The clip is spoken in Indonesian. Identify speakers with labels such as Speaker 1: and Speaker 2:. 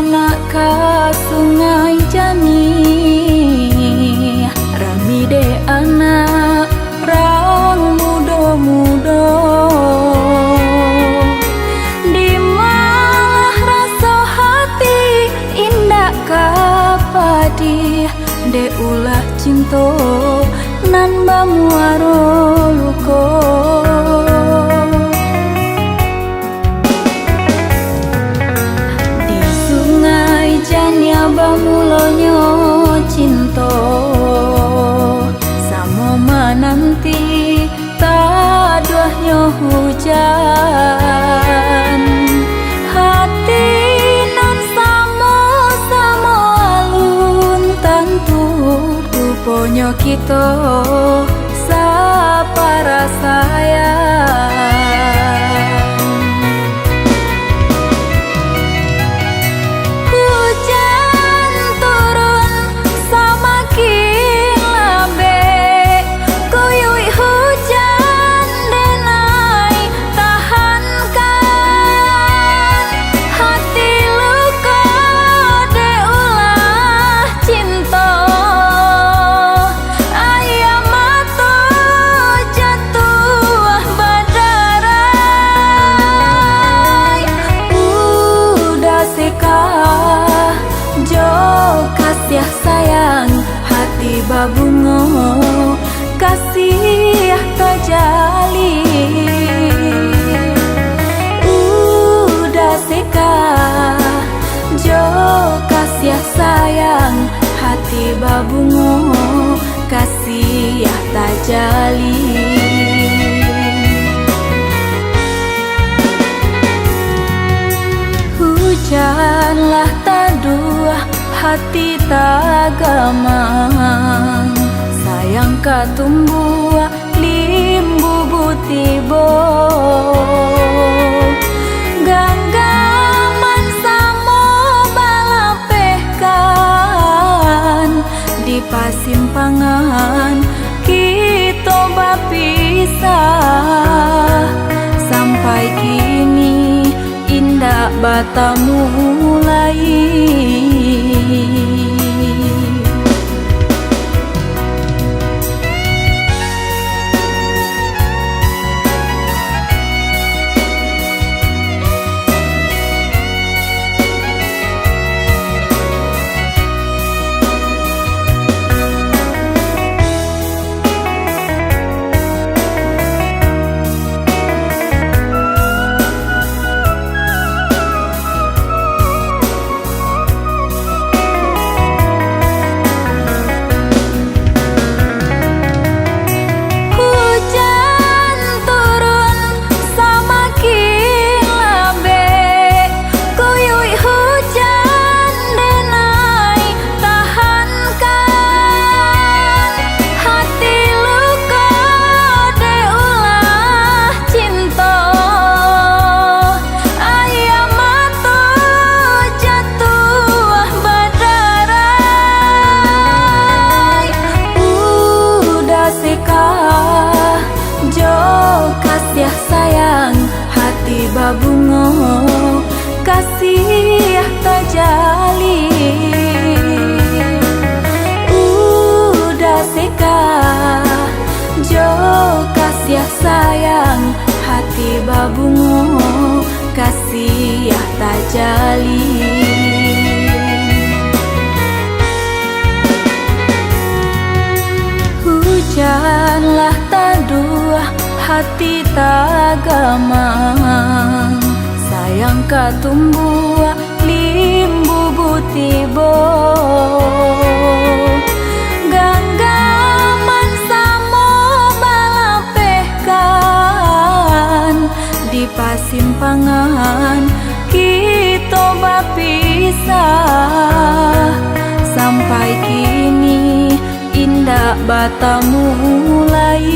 Speaker 1: nak ka sungai jani, rami de anak rang muda-muda. Di malah rasa hati indah kapadi, de ulah cinta nan bamuaro luko. Di sungai jania bamulonyo cinta, samo menanti taduahnya hujan. Hati nan samo-samo alun tantu, rupanya kita sapara sayang. Hujan turun samakin labe, kuyui hujan denai tahankan. Hati luka de ulah cinta, ayam mata jatuh badarai. Udah sekah jo kasih sayang, hati babungo kasih tajali. Udah sekah jo kasih sayang, hati babungo kasih tajali. Hujanlah taduah hati tagamang, sayang katumbuh limbu butibo. Ganggaman samo balapehkan, di pasimpangan kita bapisah. Sampai kini indah bata mulai. Kasih sayang, hati babungo kasih tajali. Udah sekah jo kasih sayang, hati babungo kasih tajali. Hujanlah taduah hati tagamang, sayang katumbuh limbu butibo. Ganggaman samo balapehkan, di pasimpangan kita bapisah. Sampai kini indah bata mulai.